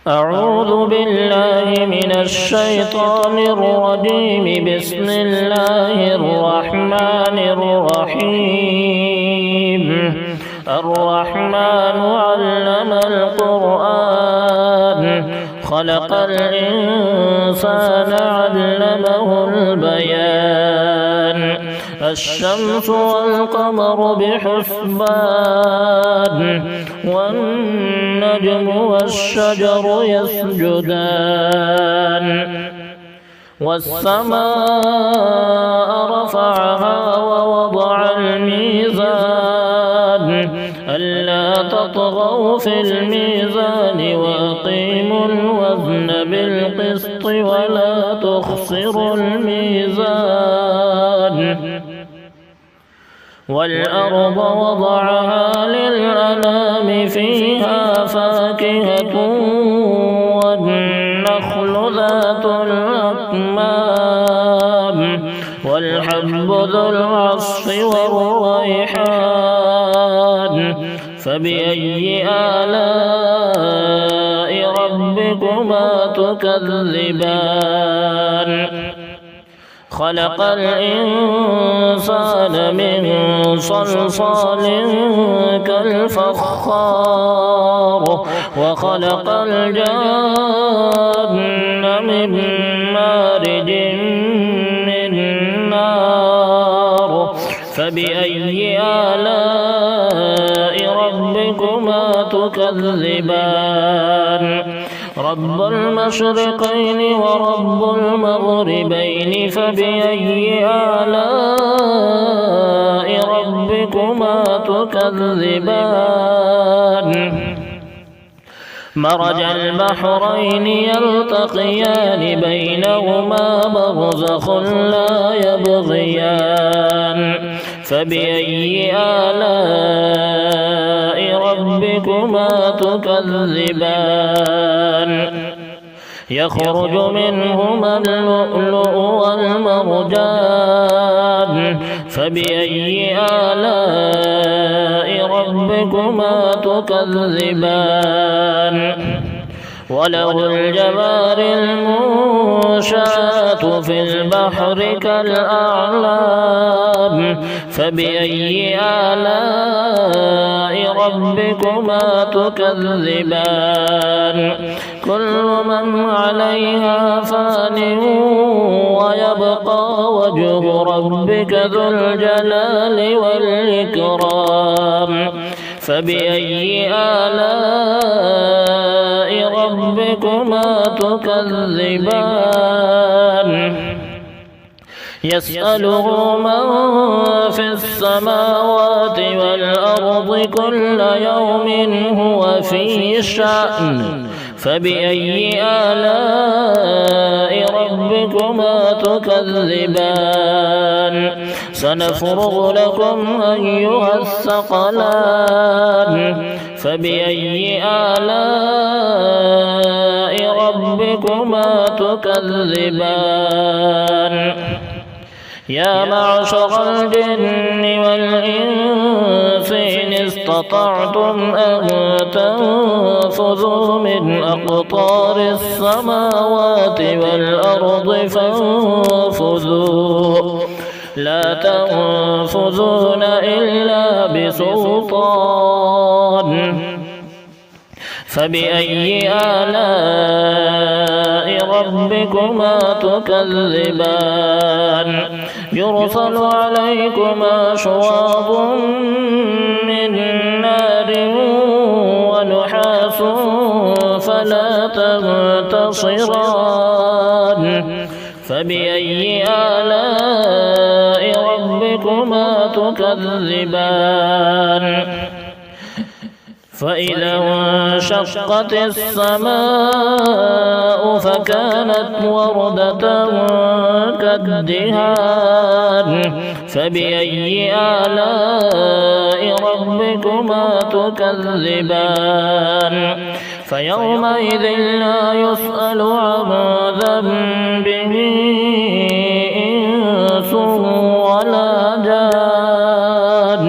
أعوذ بالله من الشيطان الرجيم. بسم الله الرحمن الرحيم. الرحمن علم القرآن خلق الإنسان علمه البيان. الشمس والقمر بحسبان والنجم والشجر يسجدان. والسماء رفعها ووضع الميزان ألا تطغوا في الميزان وأقيموا الوزن بالقسط ولا تخسروا الميزان. والأرض وضعها للأنام فيها فاكهة والنخل ذات الأكمام والحب ذو العصف والريحان. فبأي آلاء ربكما تكذبان؟ خلق الإنسان من صلصال كالفخار وخلق الجن من مارج من نار. فبأي آلاء ربكما تكذبان؟ رب المشرقين ورب المغربين. فبأي آلاء ربكما تكذبان؟ مرج البحرين يلتقيان بينهما برزخ لا يبغيان. فبأي آلاء ربكما تكذبان؟ يخرج منهما اللؤلؤ والمرجان. فبأي آلاء ربكما تكذبان؟ وله الجوار المنشآت في البحر كالأعلام. فبأي آلاء ربكما تكذبان؟ كل من عليها فان ويبقى وجه ربك ذو الجلال والإكرام. فبأي آلاء ربكما تكذبان؟ يسأله من في السماوات والأرض كل يوم هو في شأن. فبأي آلاء ربكما تكذبان؟ سنفرغ لكم أيها الثقلان. فبأي آلاء ربكما تكذبان؟ يا معشر الجن والإنس إن استطعتم أن تنفذوا من أقطار السماوات والأرض فانفذوا لا تنفذون إلا بسلطان. فبأي آلاء ربكما تكذبان؟ يرسل عليكما شواظ من نار ونحاس فلا تنتصران. فبأي آلاء ربكما تكذبان؟ فإذا انشقت السماء فكانت وردة كالدهان. فبأي آلاء ربكما تكذبان؟ فيومئذ لا يسأل عن ذنبه إنس ولا جان.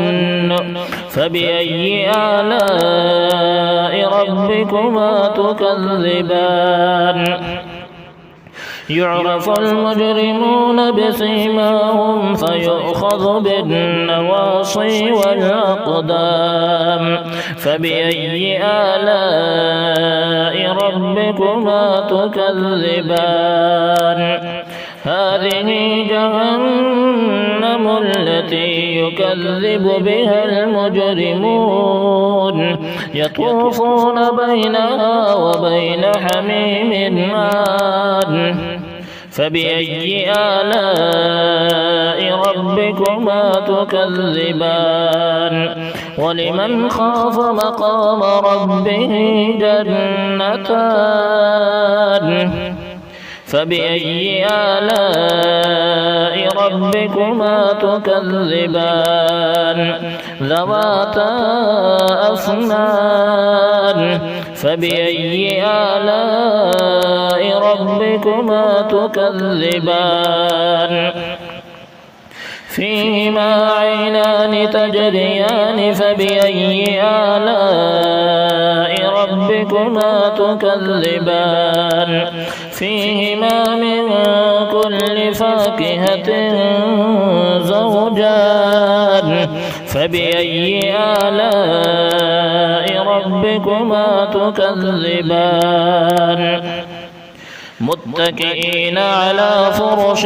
فبأي آلاء ربكما ربكما تكذبان يعرف المجرمون بسيماهم فيؤخذ بالنواصي والأقدام فبأي آلاء ربكما تكذبان هذه جهنم التي يكذب بها المجرمون يطوفون بينها وبين حميم آن فبأي آلاء ربكما تكذبان ولمن خاف مقام ربه جنتان فبأي آلاء ربكما تكذبان ذواتا أفنان فبأي آلاء ربكما تكذبان فيهما عينان تجريان فبأي آلاء ربكما تكذبان فيهما من كل فاكهة زوجان فبأي آلاء ربكما تكذبان متكئين على فرش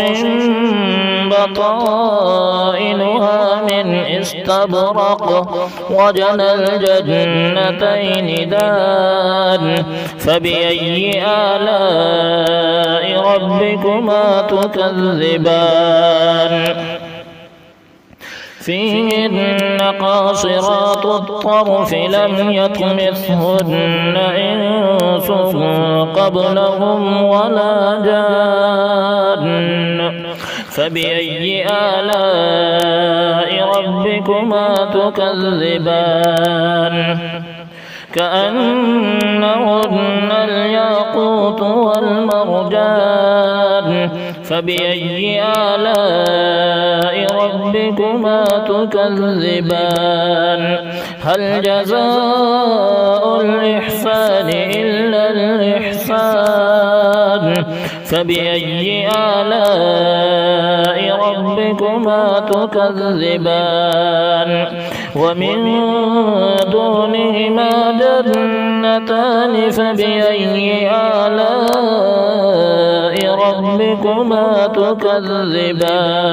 بطائنها من استبرق وجنى الجنتين دان فبأي آلاء ربكما تكذبان فيهن قاصرات الطرف لم يطمثهن إنس قبلهم ولا جان فبأي آلاء ربكما تكذبان كأنهن الياقوت والمرجان فبأي آلاء ربكما تكذبان هل جزاء الإحسان إلا الإحسان فبأي آلاء ربكما تكذبان ومن دونهما جنتان فبأي آلاء ربكما تكذبان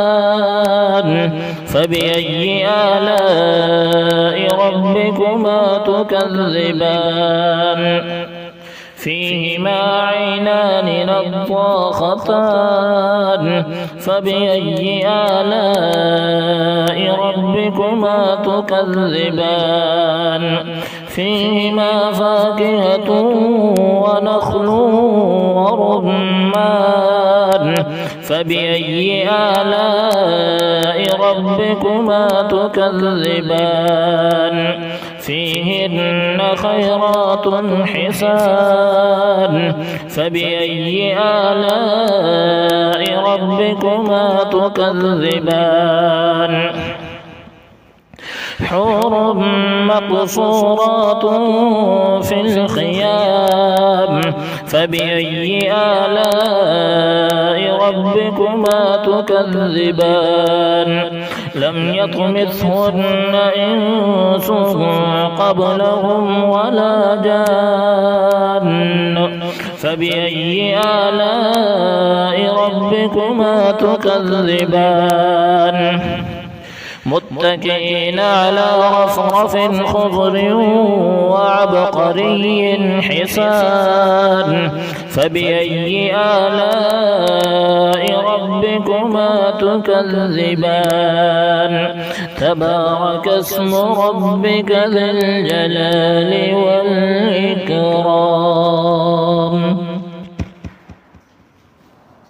مدهامتان فبأي آلاء ربكما تكذبان فيهما عينان نضاختان فبأي آلاء ربكما تكذبان فيهما فاكهة ونخل ورمان فبأي آلاء ربكما تكذبان فيهن خيرات حسان فبأي آلاء ربكما تكذبان حور مقصورات في الخيام فبأي آلاء ربكما تكذبان لم يطمثهن إنس قبلهم ولا جان فبأي آلاء ربكما تكذبان متكئين على رفرف خضر وعبقري حسان فبأي آلاء ربكما تكذبان تبارك اسم ربك ذي الجلال والإكرام.